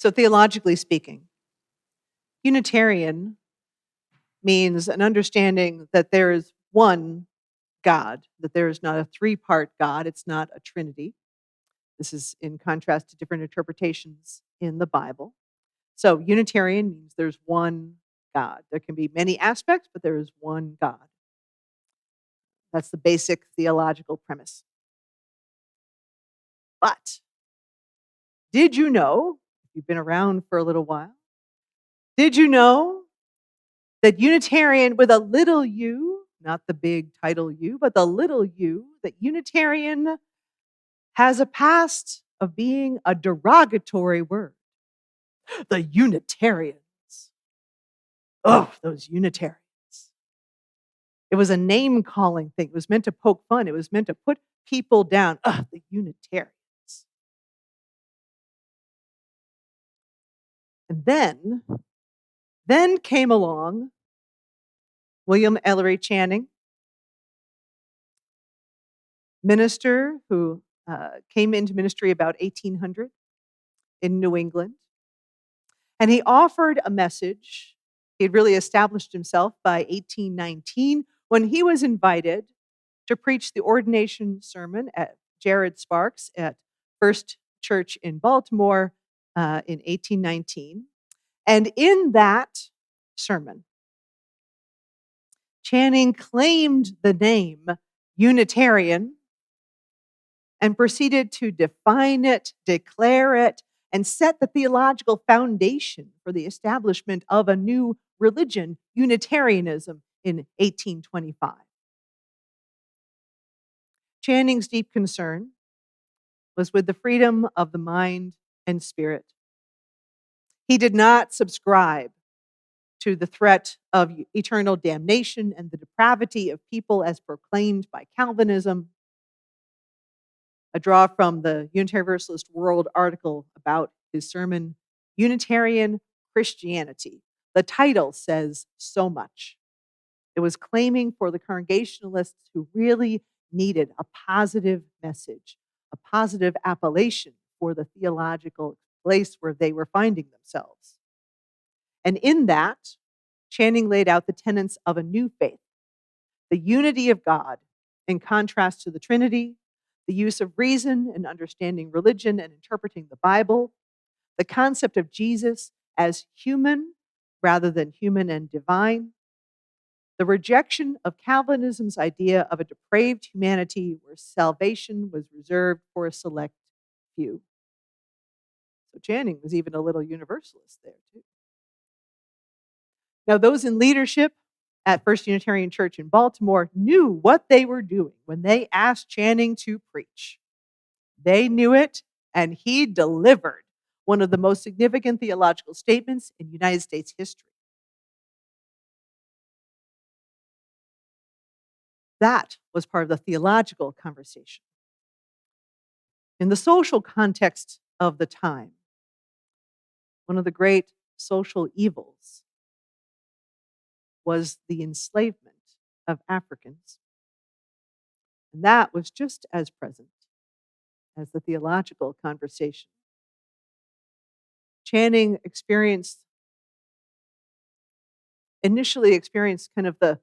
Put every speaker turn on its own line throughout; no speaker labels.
So, theologically speaking, Unitarian means an understanding that there is one God, that there is not a three-part God, it's not a trinity. This is in contrast to different interpretations in the Bible. So, Unitarian means there's one God. There can be many aspects, but there is one God. That's the basic theological premise. But did you know, if you've been around for a little while, did you know that Unitarian with a little u, not the big title U, but the little u, that Unitarian has a past of being a derogatory word? The Unitarians. Oh, those Unitarians. It was a name calling thing. It was meant to poke fun. It was meant to put people down. Ugh, the Unitarians. And then came along William Ellery Channing, minister who came into ministry about 1800 in New England. And he offered a message. He had really established himself by 1819 when he was invited to preach the ordination sermon at Jared Sparks at First Church in Baltimore in 1819. And in that sermon, Channing claimed the name Unitarian and proceeded to define it, declare it, and set the theological foundation for the establishment of a new religion, Unitarianism, in 1825. Channing's deep concern was with the freedom of the mind and spirit. He did not subscribe to the threat of eternal damnation and the depravity of people as proclaimed by Calvinism. A draw from the Universalist World article about his sermon, Unitarian Christianity. The title says so much. It was claiming for the Congregationalists who really needed a positive message, a positive appellation for the theological place where they were finding themselves. And in that, Channing laid out the tenets of a new faith, the unity of God in contrast to the Trinity, the use of reason in understanding religion and interpreting the Bible, the concept of Jesus as human rather than human and divine, the rejection of Calvinism's idea of a depraved humanity where salvation was reserved for a select few. So Channing was even a little universalist there, too. Now, those in leadership at First Unitarian Church in Baltimore knew what they were doing when they asked Channing to preach. They knew it, and he delivered one of the most significant theological statements in United States history. That was part of the theological conversation. In the social context of the time, one of the great social evils was the enslavement of Africans. And that was just as present as the theological conversation. Channing initially experienced kind of the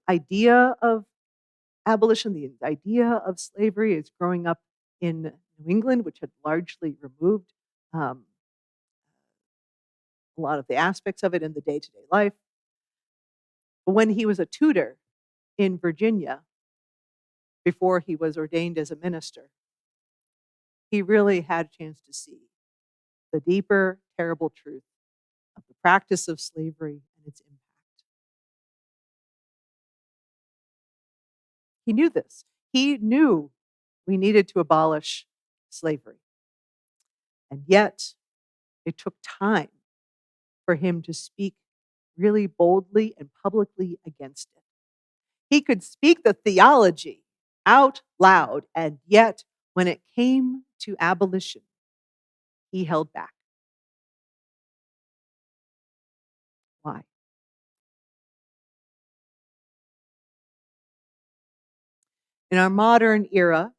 idea of abolition, the idea of slavery is growing up in New England, which had largely removed a lot of the aspects of it in the day-to-day life. But when he was a tutor in Virginia, before he was ordained as a minister, he really had a chance to see the deeper, terrible truth of the practice of slavery and its impact. He knew this. He knew we needed to abolish slavery. And yet, it took time for him to speak really boldly and publicly against it. He could speak the theology out loud, and yet, when it came to abolition, he held back. Why? In our modern era,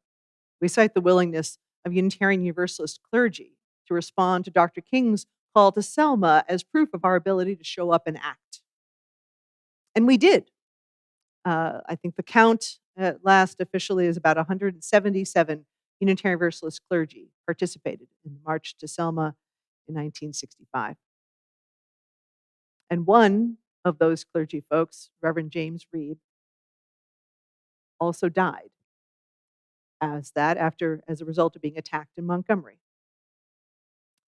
we cite the willingness of Unitarian Universalist clergy to respond to Dr. King's call to Selma as proof of our ability to show up and act. And we did. I think the count at last officially is about 177 Unitarian Universalist clergy participated in the March to Selma in 1965. And one of those clergy folks, Reverend James Reeb, also died as a result of being attacked in Montgomery.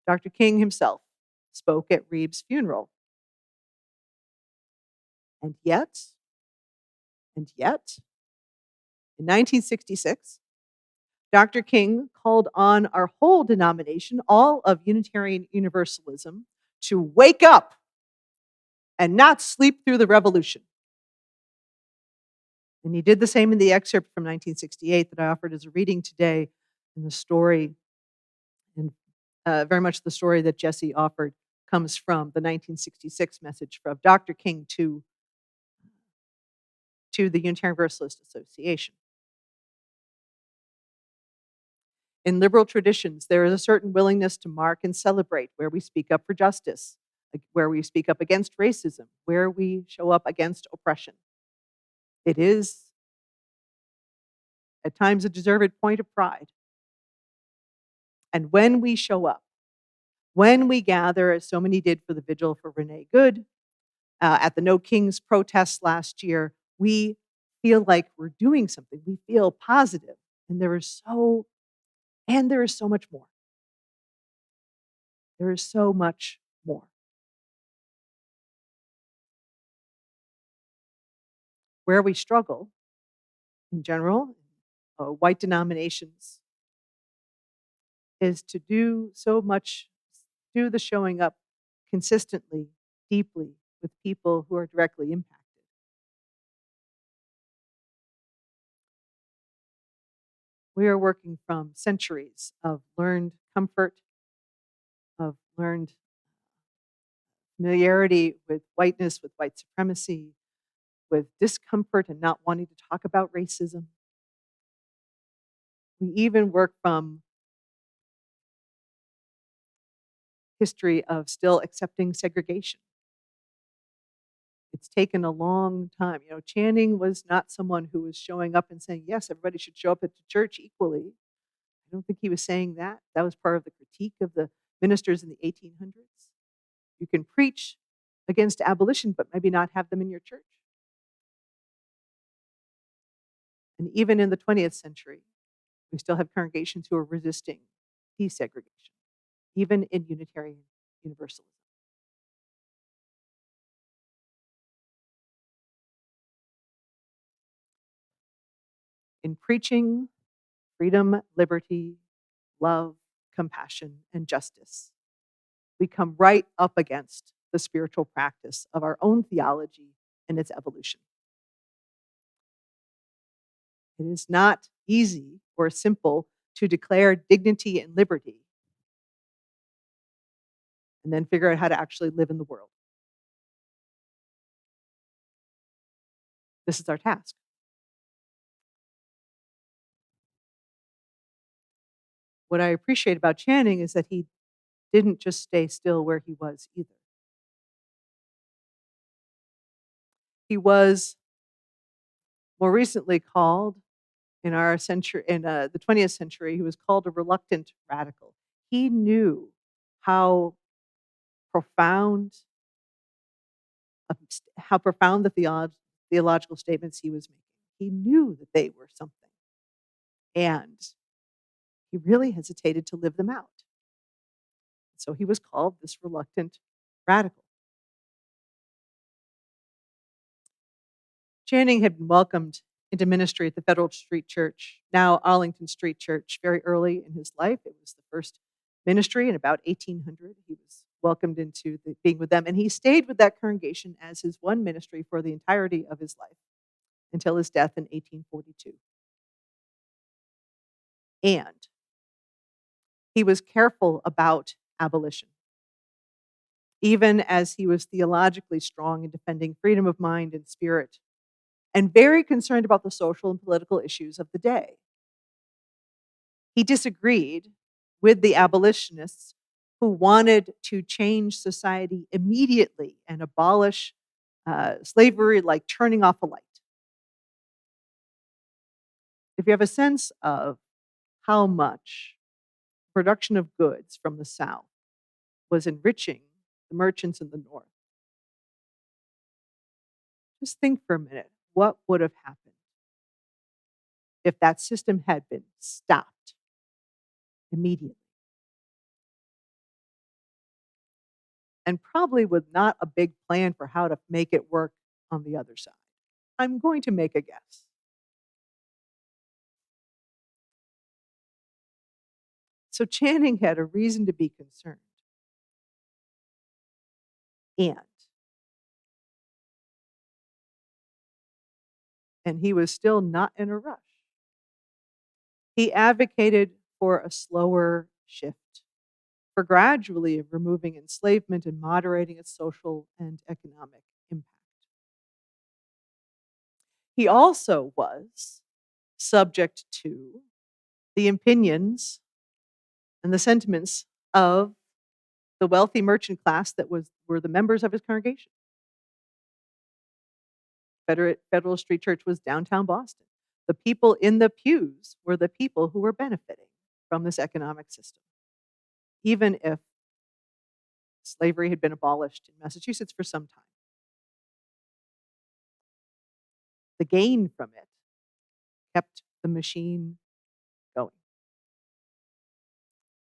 Dr. King himself spoke at Reeb's funeral. And yet, in 1966, Dr. King called on our whole denomination, all of Unitarian Universalism, to wake up and not sleep through the revolution. And he did the same in the excerpt from 1968 that I offered as a reading today in the story, and very much the story that Jesse offered comes from the 1966 message from Dr. King to the Unitarian Universalist Association. In liberal traditions, there is a certain willingness to mark and celebrate where we speak up for justice, where we speak up against racism, where we show up against oppression. It is, at times, a deserved point of pride. And when we show up, when we gather, as so many did for the vigil for Renee Good, at the No Kings protests last year, we feel like we're doing something. We feel positive, and there is so much more. There is so much more. Where we struggle, in general, white denominations, is to do the showing up consistently, deeply, with people who are directly impacted. We are working from centuries of learned comfort, of learned familiarity with whiteness, with white supremacy, with discomfort and not wanting to talk about racism. We even work from history of still accepting segregation. It's taken a long time. Channing was not someone who was showing up and saying, yes, everybody should show up at the church equally. I don't think he was saying that. That was part of the critique of the ministers in the 1800s. You can preach against abolition, but maybe not have them in your church. And even in the 20th century, we still have congregations who are resisting desegregation, even in Unitarian Universalism. In preaching freedom, liberty, love, compassion, and justice, we come right up against the spiritual practice of our own theology and its evolution. It is not easy or simple to declare dignity and liberty and then figure out how to actually live in the world. This is our task. What I appreciate about Channing is that he didn't just stay still where he was either. He was more recently called in our century, in the 20th century, he was called a reluctant radical. He knew how profound the theological statements he was making. He knew that they were something, and he really hesitated to live them out. So he was called this reluctant radical. Channing had been welcomed into ministry at the Federal Street Church, now Arlington Street Church, very early in his life. It was the first ministry in about 1800. He was welcomed into being with them, and he stayed with that congregation as his one ministry for the entirety of his life until his death in 1842. And he was careful about abolition, even as he was theologically strong in defending freedom of mind and spirit, and very concerned about the social and political issues of the day. He disagreed with the abolitionists who wanted to change society immediately and abolish slavery like turning off a light. If you have a sense of how much production of goods from the South was enriching the merchants in the North, just think for a minute what would have happened if that system had been stopped immediately. And probably with not a big plan for how to make it work on the other side. I'm going to make a guess. So Channing had a reason to be concerned. And he was still not in a rush. He advocated for a slower shift, for gradually removing enslavement and moderating its social and economic impact. He also was subject to the opinions and the sentiments of the wealthy merchant class that were the members of his congregation. Federal Street Church was downtown Boston. The people in the pews were the people who were benefiting from this economic system, even if slavery had been abolished in Massachusetts for some time. The gain from it kept the machine going.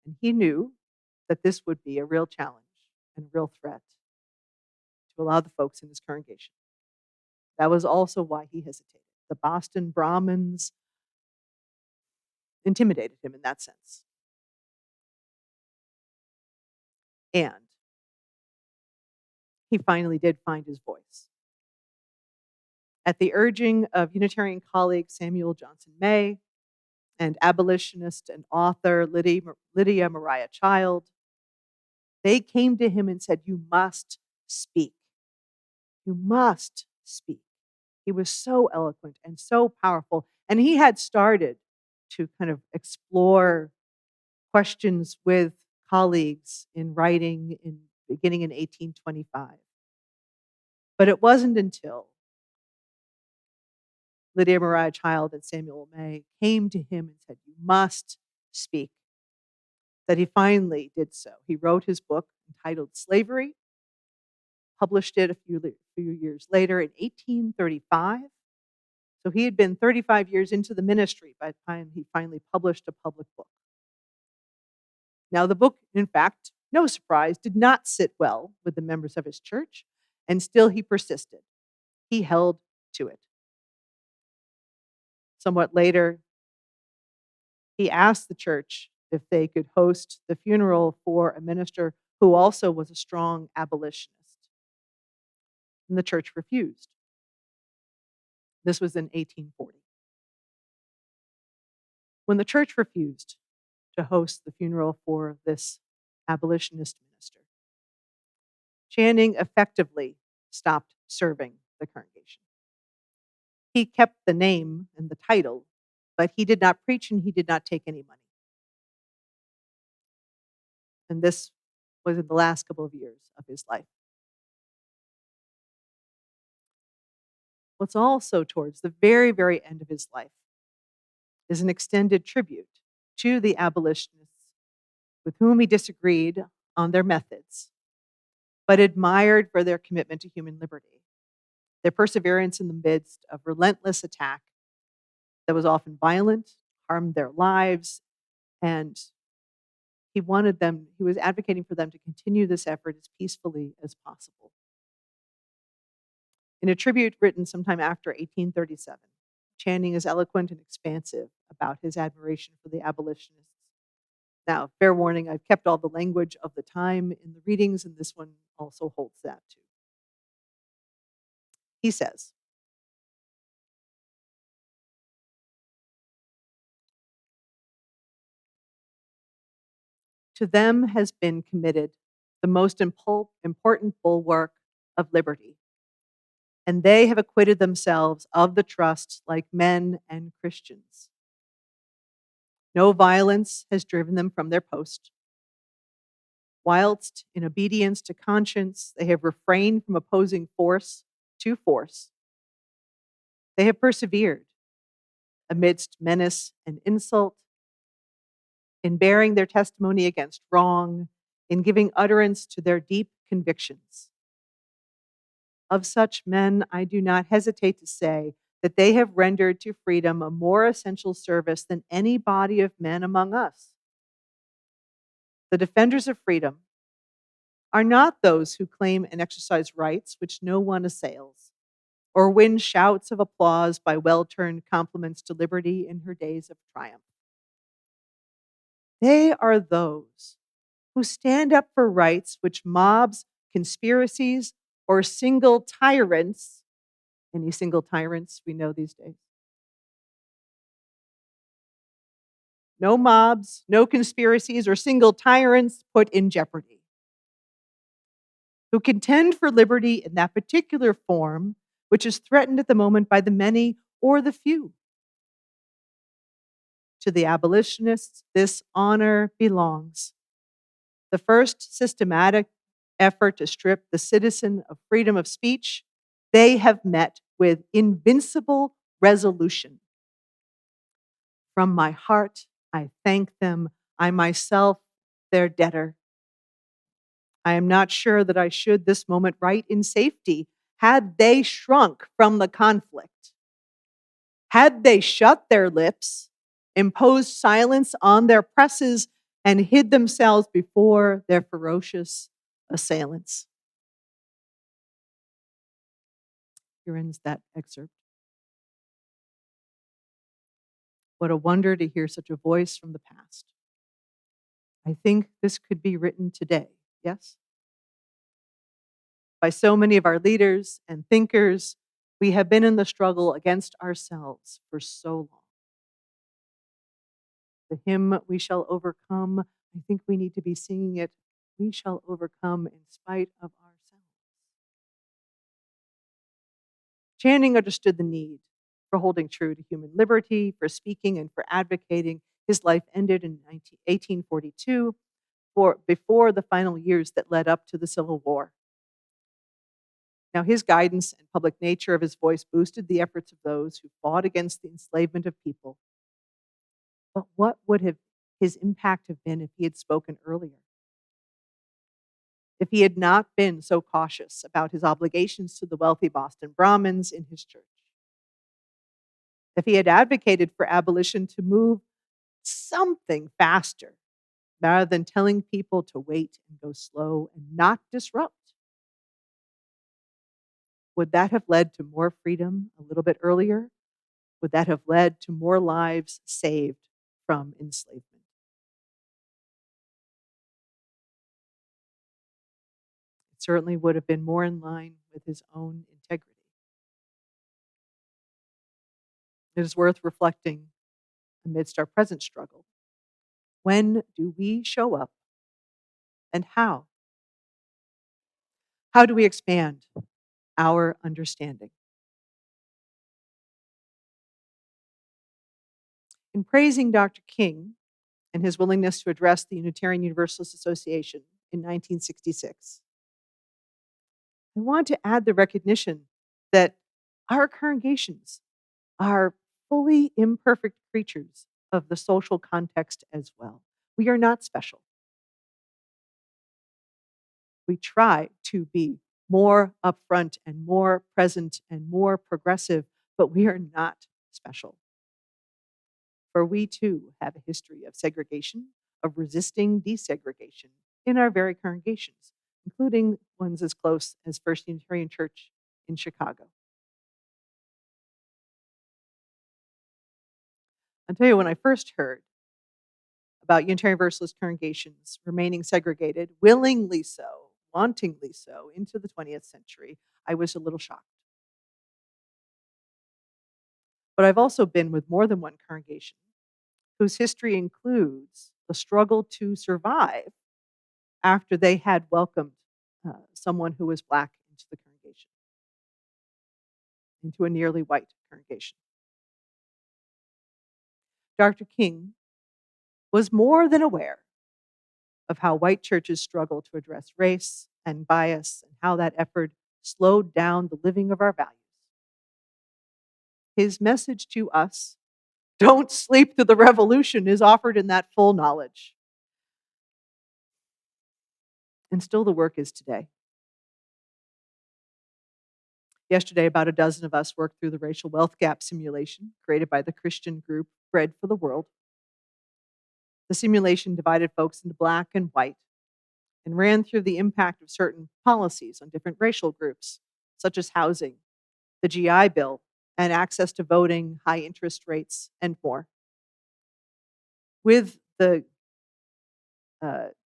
And he knew that this would be a real challenge and a real threat to a lot of the folks in his congregation. That was also why he hesitated. The Boston Brahmins intimidated him in that sense. And he finally did find his voice. At the urging of Unitarian colleague Samuel Johnson May and abolitionist and author Lydia Mariah Child, they came to him and said, "You must speak. You must speak." He was so eloquent and so powerful. And he had started to kind of explore questions with colleagues in writing beginning in 1825. But it wasn't until Lydia Mariah Child and Samuel May came to him and said, "You must speak," that he finally did so. He wrote his book entitled Slavery, published it a few years later in 1835. So he had been 35 years into the ministry by the time he finally published a public book. Now, the book, in fact, no surprise, did not sit well with the members of his church, and still he persisted. He held to it. Somewhat later, he asked the church if they could host the funeral for a minister who also was a strong abolitionist. And the church refused. This was in 1840. When the church refused to host the funeral for this abolitionist minister, Channing effectively stopped serving the congregation. He kept the name and the title, but he did not preach and he did not take any money. And this was in the last couple of years of his life. What's also towards the very, very end of his life is an extended tribute to the abolitionists with whom he disagreed on their methods, but admired for their commitment to human liberty, their perseverance in the midst of relentless attack that was often violent, harmed their lives, and he was advocating for them to continue this effort as peacefully as possible. In a tribute written sometime after 1837, Channing is eloquent and expansive about his admiration for the abolitionists. Now, fair warning, I've kept all the language of the time in the readings, and this one also holds that too. He says, "To them has been committed the most important bulwark of liberty, and they have acquitted themselves of the trust like men and Christians. No violence has driven them from their post. Whilst in obedience to conscience, they have refrained from opposing force to force. They have persevered amidst menace and insult, in bearing their testimony against wrong, in giving utterance to their deep convictions. Of such men, I do not hesitate to say that they have rendered to freedom a more essential service than any body of men among us. The defenders of freedom are not those who claim and exercise rights which no one assails, or win shouts of applause by well-turned compliments to liberty in her days of triumph. They are those who stand up for rights which mobs, conspiracies, or single tyrants, any single tyrants we know these days? No mobs, no conspiracies, or single tyrants put in jeopardy. Who contend for liberty in that particular form which is threatened at the moment by the many or the few. To the abolitionists, this honor belongs. The first systematic effort to strip the citizen of freedom of speech, they have met with invincible resolution. From my heart, I thank them. I myself, their debtor. I am not sure that I should this moment write in safety had they shrunk from the conflict. Had they shut their lips, imposed silence on their presses, and hid themselves before their ferocious assailants. Here ends that excerpt. What a wonder to hear such a voice from the past. I think this could be written today, yes? By so many of our leaders and thinkers, we have been in the struggle against ourselves for so long. The hymn, We Shall Overcome, I think we need to be singing it, we shall overcome in spite of ourselves. Channing understood the need for holding true to human liberty, for speaking and for advocating. His life ended in 1842, before the final years that led up to the Civil War. Now, his guidance and public nature of his voice boosted the efforts of those who fought against the enslavement of people. But what would his impact have been if he had spoken earlier? If he had not been so cautious about his obligations to the wealthy Boston Brahmins in his church? If he had advocated for abolition to move something faster rather than telling people to wait and go slow and not disrupt? Would that have led to more freedom a little bit earlier? Would that have led to more lives saved from enslavement? It certainly would have been more in line with his own integrity. It is worth reflecting amidst our present struggle. When do we show up, and how? How do we expand our understanding? In praising Dr. King and his willingness to address the Unitarian Universalist Association in 1966, I want to add the recognition that our congregations are fully imperfect creatures of the social context as well. We are not special. We try to be more upfront and more present and more progressive, but we are not special. For we too have a history of segregation, of resisting desegregation in our very congregations, including ones as close as First Unitarian Church in Chicago. I'll tell you, when I first heard about Unitarian Universalist congregations remaining segregated, willingly so, wantingly so, into the 20th century, I was a little shocked. But I've also been with more than one congregation whose history includes the struggle to survive after they had welcomed someone who was Black into the congregation, into a nearly white congregation. Dr. King was more than aware of how white churches struggle to address race and bias and how that effort slowed down the living of our values. His message to us, don't sleep through the revolution, is offered in that full knowledge. And still the work is today. Yesterday, about a dozen of us worked through the racial wealth gap simulation created by the Christian group Bread for the World. The simulation divided folks into black and white and ran through the impact of certain policies on different racial groups, such as housing, the GI Bill, and access to voting, high interest rates, and more. With the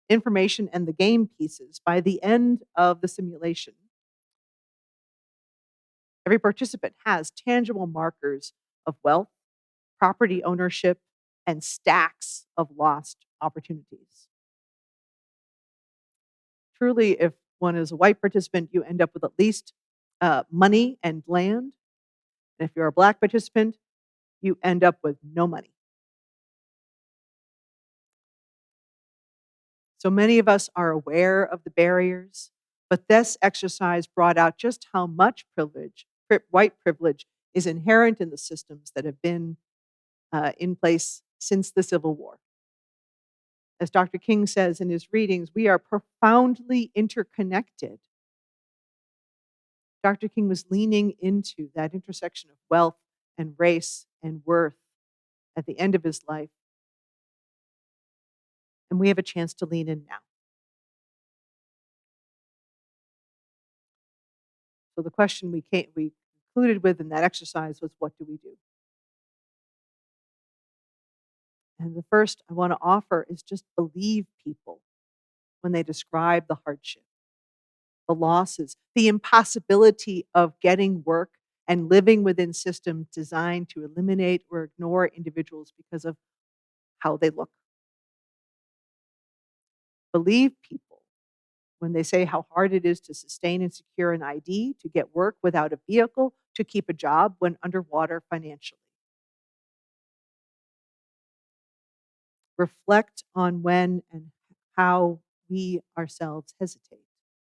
information and the game pieces, by the end of the simulation, every participant has tangible markers of wealth, property ownership, and stacks of lost opportunities. Truly, if one is a white participant, you end up with at least money and land. And if you're a black participant, you end up with no money. So many of us are aware of the barriers, but this exercise brought out just how much white privilege, is inherent in the systems that have been in place since the Civil War. As Dr. King says in his readings, we are profoundly interconnected. Dr. King was leaning into that intersection of wealth and race and worth at the end of his life. And we have a chance to lean in now. So the question we concluded with in that exercise was, what do we do? And the first I want to offer is just believe people when they describe the hardship, the losses, the impossibility of getting work and living within systems designed to eliminate or ignore individuals because of how they look. Believe people when they say how hard it is to sustain and secure an ID, to get work without a vehicle, to keep a job when underwater financially. Reflect on when and how we ourselves hesitate.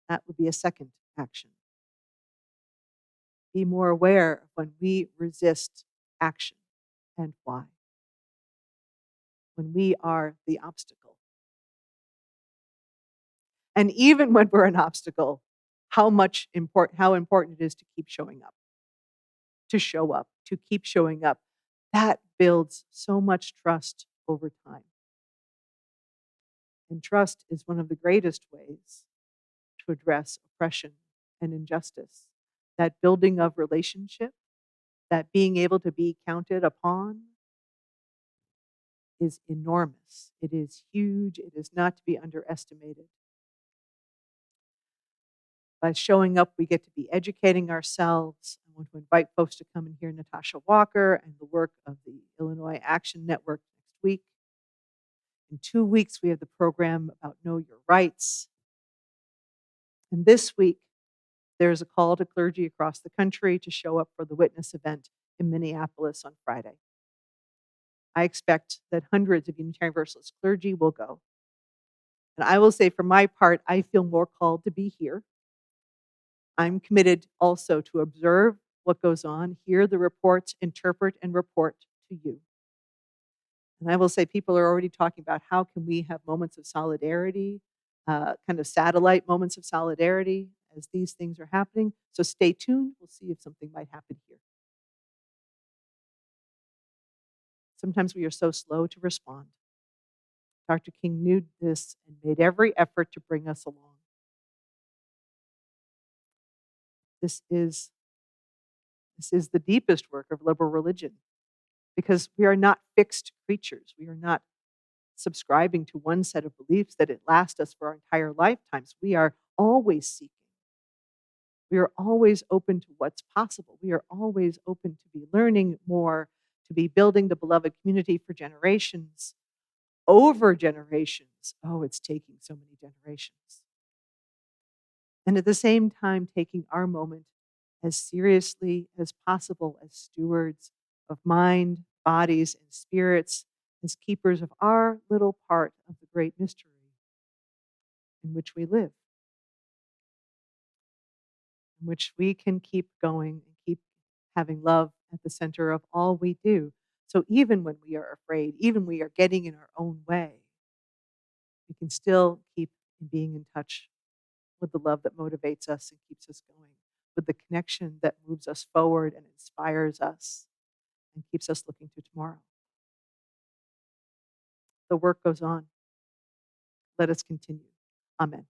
That would be a second action. Be more aware of when we resist action and why. When we are the obstacle. And even when we're an obstacle, how important it is to keep showing up. To show up, to keep showing up. That builds so much trust over time. And trust is one of the greatest ways to address oppression and injustice. That building of relationship, that being able to be counted upon is enormous. It is huge. It is not to be underestimated. By showing up, we get to be educating ourselves. I want to invite folks to come and hear Natasha Walker and the work of the Illinois Action Network next week. In 2 weeks, we have the program about Know Your Rights. And this week, there's a call to clergy across the country to show up for the Witness event in Minneapolis on Friday. I expect that hundreds of Unitarian Universalist clergy will go. And I will say, for my part, I feel more called to be here. I'm committed also to observe what goes on, hear the reports, interpret and report to you. And I will say, people are already talking about how can we have moments of solidarity, kind of satellite moments of solidarity as these things are happening. So stay tuned. We'll see if something might happen here. Sometimes we are so slow to respond. Dr. King knew this and made every effort to bring us along. This is the deepest work of liberal religion, because we are not fixed creatures. We are not subscribing to one set of beliefs that it lasts us for our entire lifetimes. We are always seeking. We are always open to what's possible. We are always open to be learning more, to be building the beloved community for generations, over generations. Oh, it's taking so many generations. And at the same time, taking our moment as seriously as possible as stewards of mind, bodies, and spirits, as keepers of our little part of the great mystery in which we live, in which we can keep going and keep having love at the center of all we do. So even when we are afraid, even we are getting in our own way, we can still keep being in touch with the love that motivates us and keeps us going, with the connection that moves us forward and inspires us and keeps us looking to tomorrow. The work goes on. Let us continue. Amen.